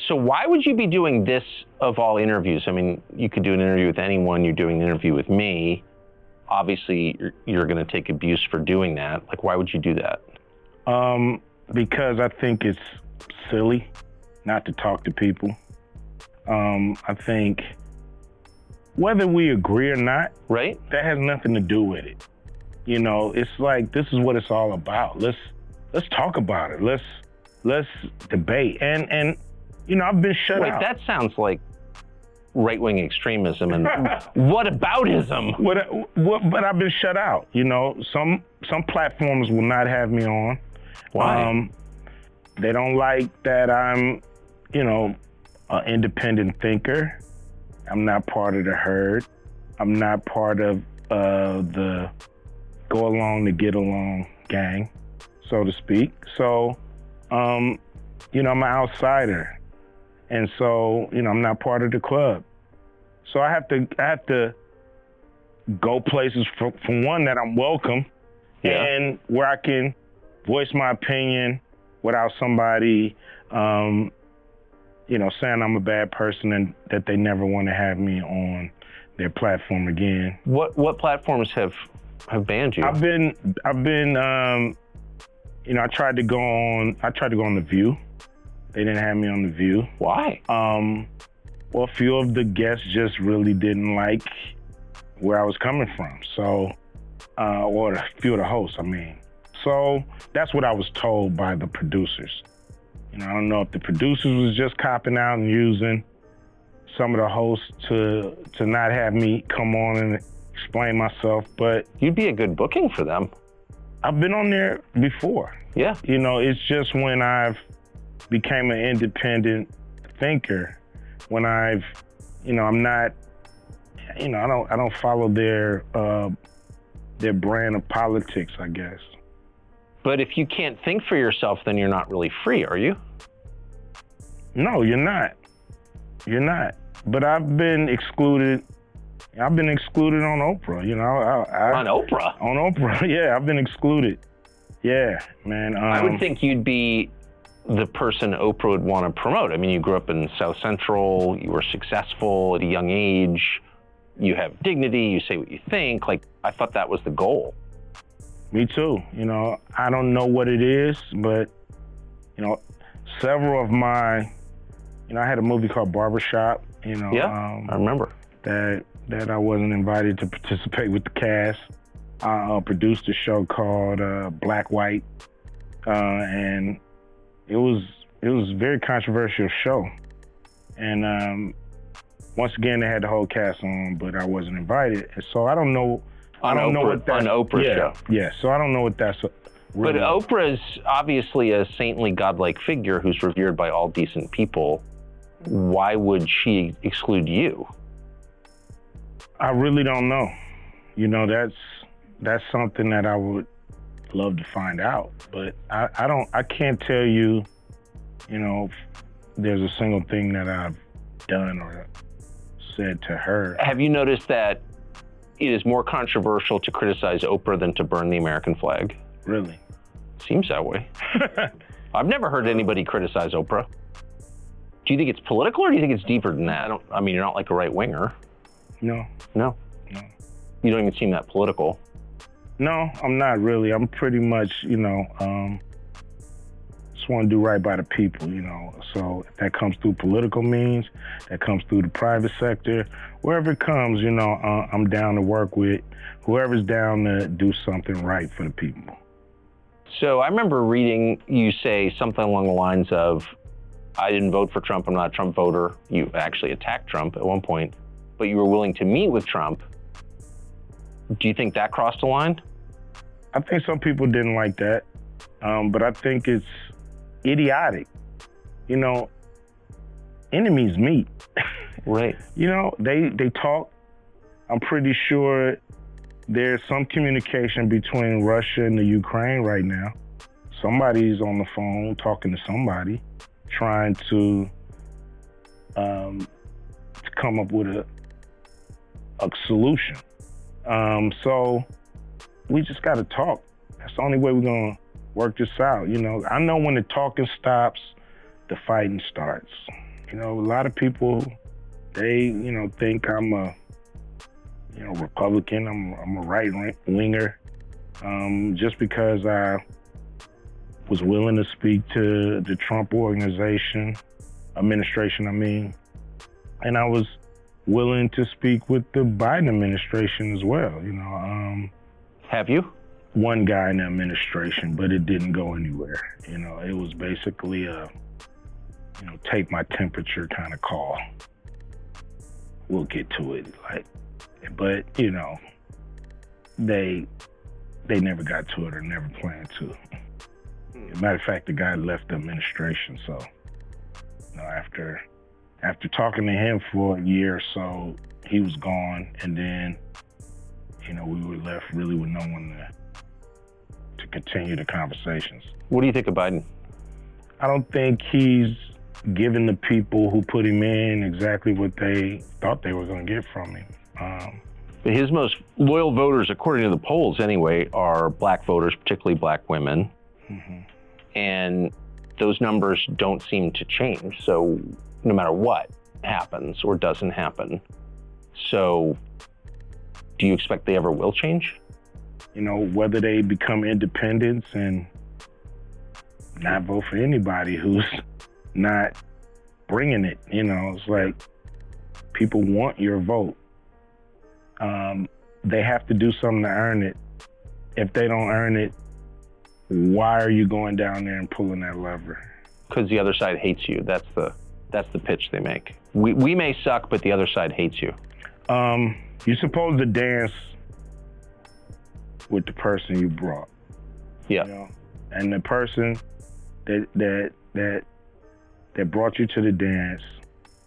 So why would you be doing this of all interviews? I mean, you could do an interview with anyone. You're doing an interview with me. Obviously, you're going to take abuse for doing that. Like, why would you do that? Because I think it's silly not to talk to people. I think whether we agree or not, right? That has nothing to do with it. You know, it's like, this is what it's all about. Let's talk about it. Let's debate. And you know, I've been shut out. Wait, that sounds like right-wing extremism and whataboutism. But I've been shut out. You know, some platforms will not have me on. Why? They don't like that I'm, you know, an independent thinker. I'm not part of the herd. I'm not part of the go along to get along gang, so to speak. So, you know, I'm an outsider. And so, you know, I'm not part of the club. So I have to go places for one, that I'm welcome, and where I can voice my opinion without somebody, you know, saying I'm a bad person and that they never want to have me on their platform again. What platforms have banned you? I've been, you know, I tried to go on The View. They didn't have me on The View. Why? Well, a few of the guests just really didn't like where I was coming from. So, or a few of the hosts, I mean. So that's what I was told by the producers. You know, I don't know if the producers was just copping out and using some of the hosts to not have me come on and explain myself, but you'd be a good booking for them. I've been on there before. Yeah. You know, it's just when I've became an independent thinker, when I've, you know, I'm not, you know, I don't follow their brand of politics, I guess. But if you can't think for yourself, then you're not really free, are you? No, you're not. You're not. But I've been excluded. I've been excluded on Oprah, you know. On Oprah? On Oprah, yeah, I've been excluded. Yeah, man. I would think you'd be the person Oprah would want to promote. I mean, you grew up in South Central, you were successful at a young age, you have dignity, you say what you think. Like, I thought that was the goal. Me too. You know, I don't know what it is, but, you know, several of my, you know, I had a movie called Barbershop, you know. Yeah, I remember. That I wasn't invited to participate with the cast. I produced a show called Black White, and it was a very controversial show. And once again, they had the whole cast on, but I wasn't invited. And so I don't know. On Oprah's show. Yeah, so I don't know what that's really. But Oprah's obviously a saintly, godlike figure who's revered by all decent people. Why would she exclude you? I really don't know. You know, that's something that I would love to find out. But I can't tell you, you know, if there's a single thing that I've done or said to her. Have you noticed that it is more controversial to criticize Oprah than to burn the American flag? Really? Seems that way. I've never heard anybody criticize Oprah. Do you think it's political or do you think it's deeper than that? I mean, you're not like a right winger. No. No? No. You don't even seem that political. No, I'm not really. I'm pretty much, you know, just want to do right by the people, you know. So if that comes through political means, that comes through the private sector, wherever it comes, you know, I'm down to work with whoever's down to do something right for the people. So I remember reading you say something along the lines of, I didn't vote for Trump, I'm not a Trump voter. You actually attacked Trump at one point, but you were willing to meet with Trump. Do you think that crossed a line? I think some people didn't like that, but I think it's idiotic. You know, enemies meet. Right. You know, they talk. I'm pretty sure there's some communication between Russia and the Ukraine right now. Somebody's on the phone talking to somebody, trying to come up with a solution. So we just got to talk. That's the only way we're going to work this out. You know, I know when the talking stops, the fighting starts. A lot of people, they, think I'm a, Republican. I'm a right winger. Just because I was willing to speak to the Trump administration, and I was willing to speak with the Biden administration as well. Have you? One guy in the administration, but it didn't go anywhere. It was basically a, take my temperature kind of call. We'll get to it, but they never got to it or never planned to. Matter of fact, the guy left the administration, so after talking to him for a year or so, he was gone, and then we were left really with no one to continue the conversations. What do you think of Biden? I don't think he's given the people who put him in exactly what they thought they were going to get from him. But his most loyal voters, according to the polls anyway, are black voters, particularly black women. Mm-hmm. And those numbers don't seem to change. So no matter what happens or doesn't happen. So do you expect they ever will change? Whether they become independents and not vote for anybody who's not bringing it. It's like people want your vote. They have to do something to earn it. If they don't earn it, why are you going down there and pulling that lever? Because the other side hates you. That's the pitch they make. We may suck, but the other side hates you. You're supposed to dance with the person you brought. Yeah. And the person that brought you to the dance,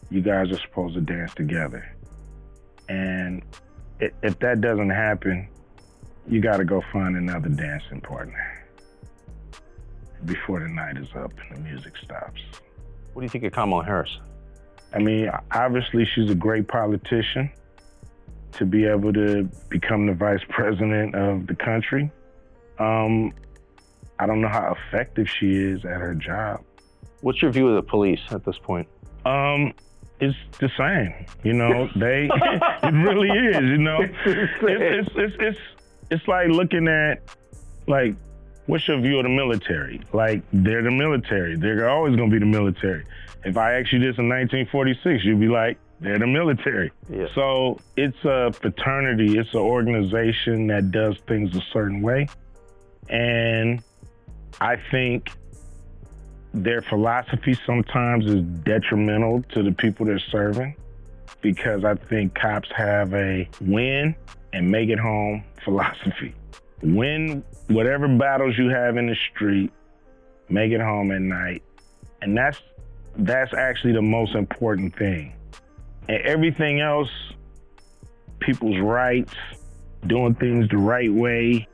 you guys are supposed to dance together. And if that doesn't happen, you got to go find another dancing partner before the night is up and the music stops. What do you think of Kamala Harris? Obviously she's a great politician to be able to become the vice president of the country. I don't know how effective she is at her job. What's your view of the police at this point? It's the same, they, it really is, it's like looking at, what's your view of the military? They're the military. They're always gonna be the military. If I asked you this in 1946, you'd be like, they're the military. Yeah. So it's a fraternity, it's an organization that does things a certain way. And I think their philosophy sometimes is detrimental to the people they're serving, because I think cops have a win and make it home philosophy. Win whatever battles you have in the street, make it home at night. And that's actually the most important thing. And everything else, people's rights, doing things the right way,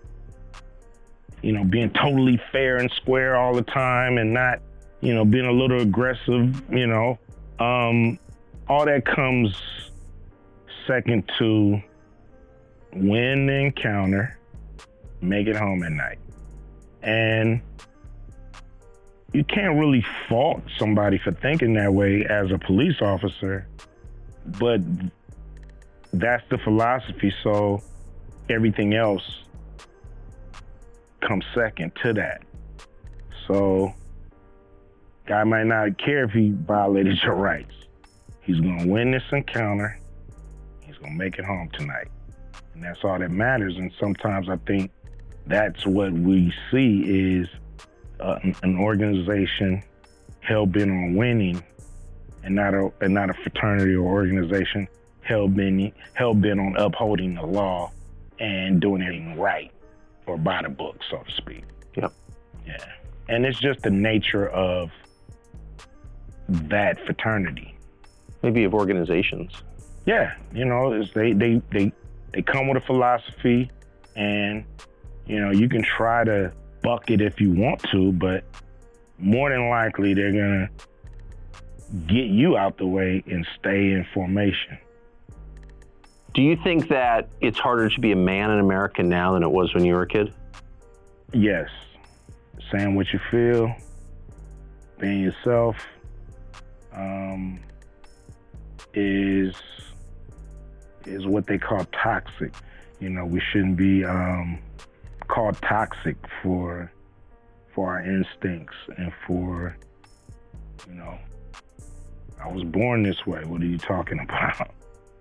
being totally fair and square all the time and not, being a little aggressive, all that comes second to win the encounter, make it home at night. And you can't really fault somebody for thinking that way as a police officer, but that's the philosophy, so everything else comes second to that. So guy might not care if he violated your rights. He's gonna win this encounter, he's gonna make it home tonight. And that's all that matters. And sometimes I think that's what we see is an organization hell-bent on winning, and not a fraternity or organization hell-bent on upholding the law and doing everything right or by the book, so to speak. Yep. Yeah. And it's just the nature of that fraternity. Maybe of organizations. Yeah, they come with a philosophy, and you can try to buck it if you want to, but more than likely they're gonna get you out the way and stay in formation. Do you think that it's harder to be a man in America now than it was when you were a kid? Yes. Saying what you feel, being yourself, is what they call toxic. We shouldn't be called toxic for our instincts and for, I was born this way. What are you talking about?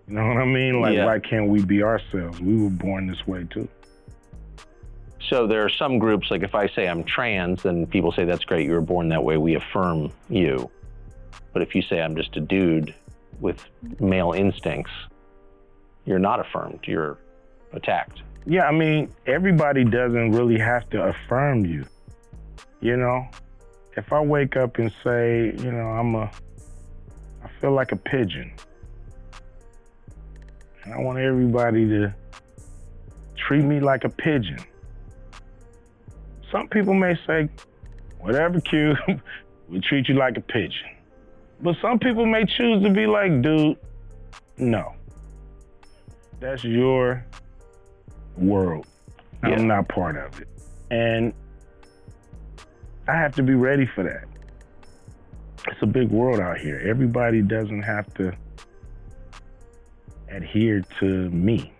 You know what I mean? Like, why can't we be ourselves? We were born this way too. So there are some groups, like if I say I'm trans, then people say that's great, you were born that way, we affirm you. But if you say I'm just a dude with male instincts, you're not affirmed, you're attacked. Yeah, I mean, everybody doesn't really have to affirm you. If I wake up and say, I feel like a pigeon, and I want everybody to treat me like a pigeon. Some people may say, whatever, Q, we treat you like a pigeon. But some people may choose to be like, dude, no. That's your world. I'm not part of it. And I have to be ready for that. It's a big world out here. Everybody doesn't have to adhere to me.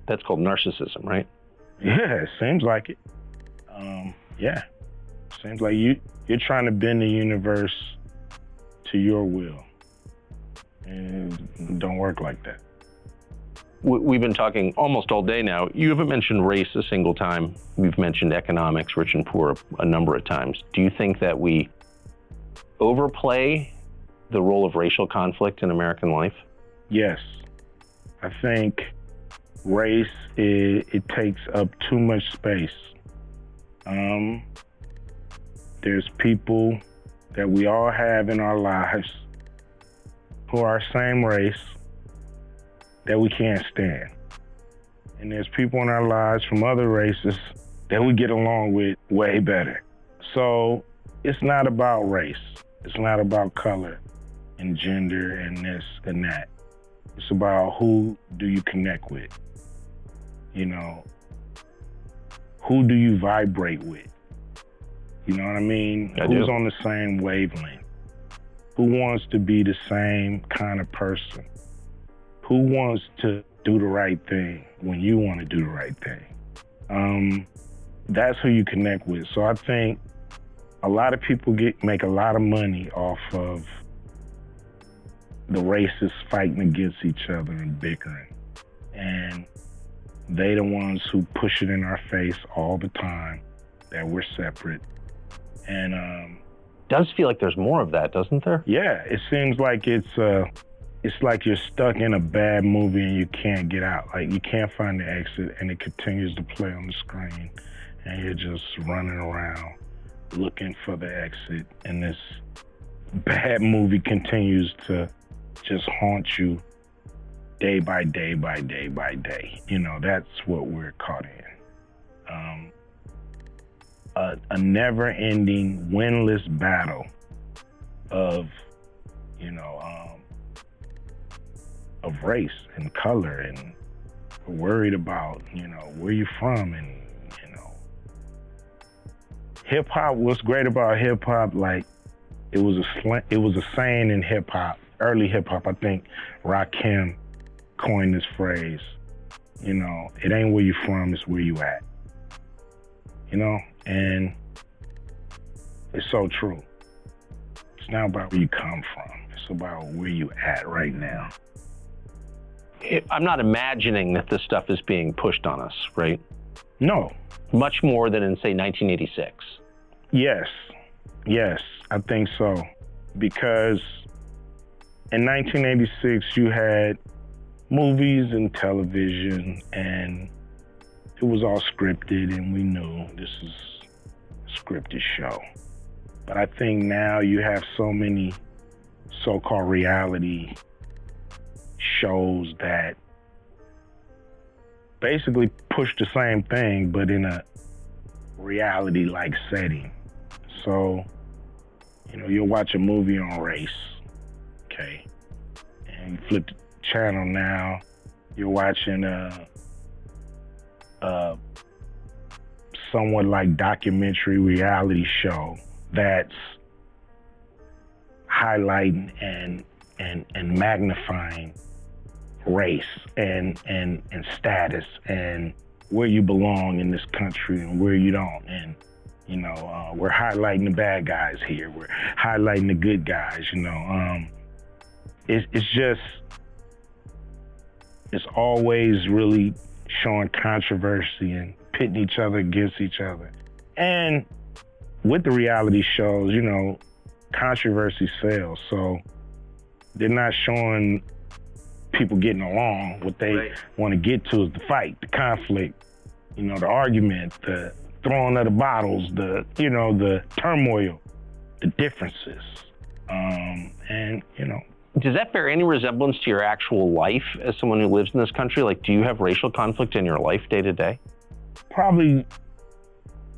That's called narcissism, right? Yeah, it seems like it. Seems like you're trying to bend the universe to your will. And it don't work like that. We've been talking almost all day now. You haven't mentioned race a single time. We've mentioned economics, rich and poor, a number of times. Do you think that we overplay the role of racial conflict in American life? Yes. I think race, it takes up too much space. There's people that we all have in our lives who are same race that we can't stand. And there's people in our lives from other races that we get along with way better. So it's not about race. It's not about color and gender and this and that. It's about who do you connect with? Who do you vibrate with? You know what I mean? Who's on the same wavelength? Who wants to be the same kind of person? Who wants to do the right thing when you want to do the right thing? That's who you connect with. So I think a lot of people make a lot of money off of the racists fighting against each other and bickering. And they the ones who push it in our face all the time that we're separate. And does feel like there's more of that, doesn't there? Yeah, it seems like it's like you're stuck in a bad movie and you can't get out. Like you can't find the exit and it continues to play on the screen and you're just running around looking for the exit, and this bad movie continues to just haunt you day by day by day by day. That's what we're caught in. A never-ending, winless battle of race and color, and we're worried about, where you from, and, hip hop. What's great about hip hop, like it was a saying in hip hop, early hip hop. I think Rakim coined this phrase. It ain't where you from, it's where you at. And it's so true. It's not about where you come from. It's about where you at right now. I'm not imagining that this stuff is being pushed on us, right? No. Much more than in, say, 1986. Yes, I think so. Because in 1986, you had movies and television, and it was all scripted, and we knew this is a scripted show. But I think now you have so many so-called reality shows that basically push the same thing, but in a reality-like setting. So, you'll watch a movie on race, okay? And you flip the channel now, you're watching a somewhat like documentary reality show that's highlighting and magnifying race and status and where you belong in this country and where you don't. And, we're highlighting the bad guys here. We're highlighting the good guys, it's always really showing controversy and pitting each other against each other. And with the reality shows, controversy sells. So they're not showing people getting along. What they want to get to is the fight, the conflict, the argument, the throwing of the bottles, the turmoil, the differences. Does that bear any resemblance to your actual life as someone who lives in this country? Like, do you have racial conflict in your life day to day? Probably,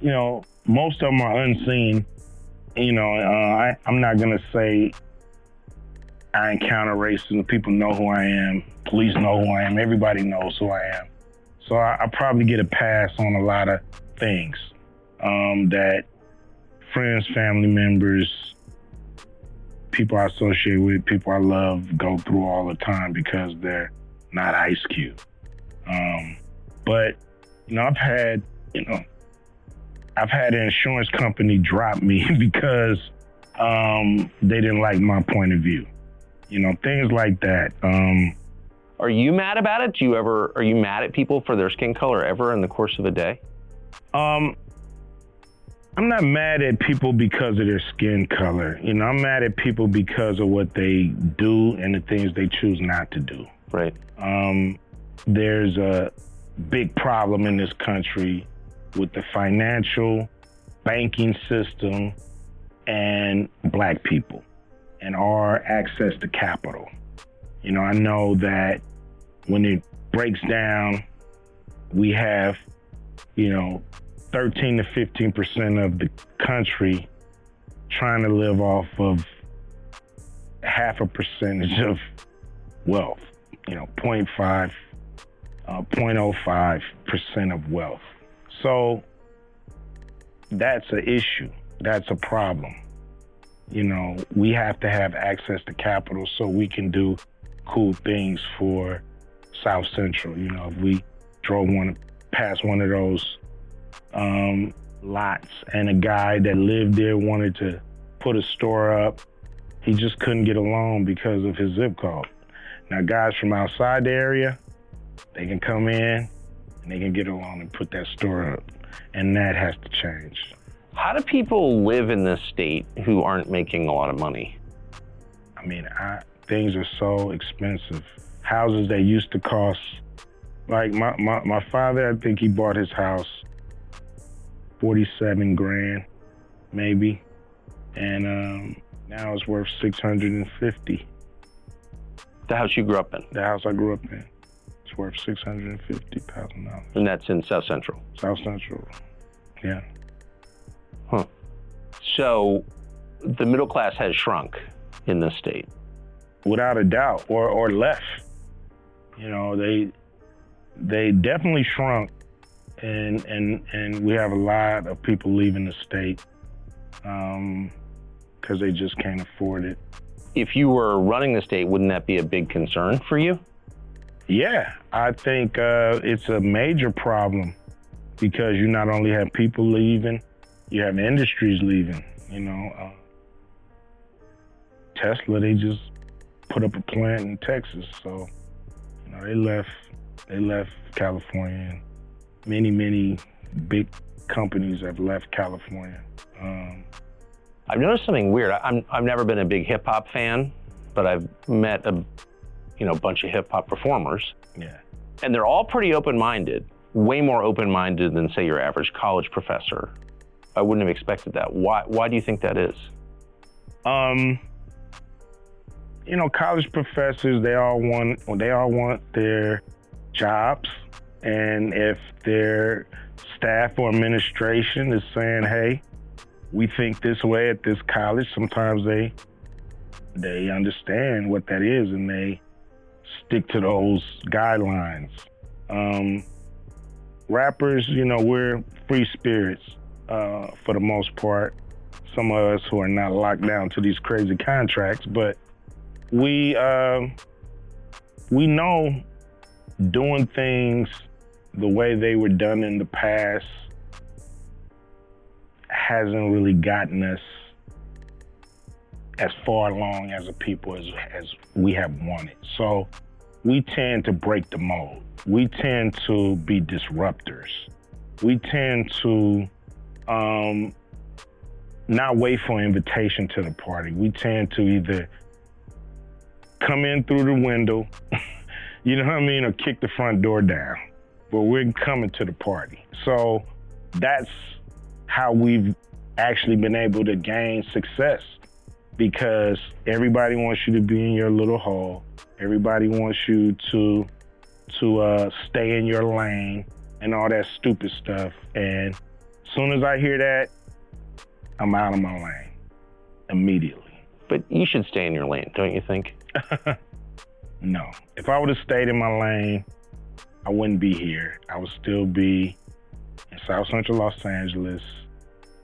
most of them are unseen. I'm not going to say I encounter racism. People know who I am. Police know who I am. Everybody knows who I am. So I probably get a pass on a lot of things that friends, family members, people I associate with, people I love go through all the time because they're not Ice Cube. But I've had an insurance company drop me because they didn't like my point of view. Things like that. Are you mad about it? Are you mad at people for their skin color ever in the course of a day? I'm not mad at people because of their skin color. I'm mad at people because of what they do and the things they choose not to do. Right. There's a big problem in this country with the financial banking system and Black people and our access to capital. I know that when it breaks down, we have, 13 to 15% of the country trying to live off of half a percentage of wealth, 0.05% of wealth. So that's an issue. That's a problem. We have to have access to capital so we can do cool things for South Central. If we drove past one of those lots and a guy that lived there wanted to put a store up, he just couldn't get along because of his zip code. Now, guys from outside the area, they can come in and they can get along and put that store up, and that has to change. How do people live in this state who aren't making a lot of money? Things are so expensive. Houses that used to cost, like my father, I think he bought his house $47,000, maybe, and now it's worth $650,000. The house you grew up in? The house I grew up in. It's worth $650,000. And that's in South Central? South Central, yeah. Huh. So the middle class has shrunk in this state? Without a doubt, or left. They definitely shrunk, and we have a lot of people leaving the state because they just can't afford it. If you were running the state, wouldn't that be a big concern for you? Yeah, I think it's a major problem because you not only have people leaving, you have industries leaving. Tesla, they just put up a plant in Texas, so they left California. And many big companies have left California. I've noticed something weird. I've never been a big hip hop fan, but I've met a bunch of hip hop performers. Yeah. And they're all pretty open-minded, way more open-minded than, say, your average college professor. I wouldn't have expected that. Why do you think that is? College professors, they all want their jobs, and if their staff or administration is saying, "Hey, we think this way at this college," sometimes they understand what that is and they stick to those guidelines. Rappers, we're free spirits for the most part. some of us who are not locked down to these crazy contracts, but we know doing things the way they were done in the past hasn't really gotten us as far along as a people as we have wanted. So we tend to break the mold. We tend to be disruptors. We tend to not wait for an invitation to the party. We tend to either come in through the window, you know what I mean, or kick the front door down. But we're coming to the party. So that's how we've actually been able to gain success, because everybody wants you to be in your little hole. Everybody wants you to stay in your lane and all that stupid stuff. And as soon as I hear that, I'm out of my lane immediately. But you should stay in your lane, don't you think? No. If I would have stayed in my lane, I wouldn't be here. I would still be in South Central Los Angeles,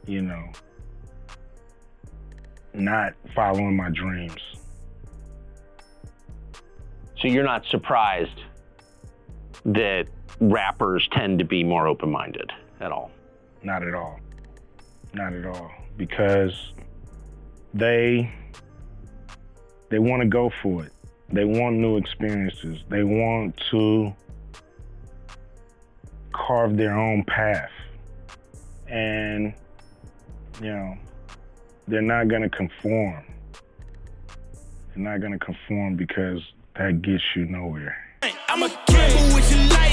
you know, not following my dreams. So you're not surprised that rappers tend to be more open-minded at all? Not at all. Not at all. Because they want to go for it. They want new experiences. They want to carve their own path. And, you know, they're not going to conform. They're not going to conform because that gets you nowhere. I'm a gamble with your life.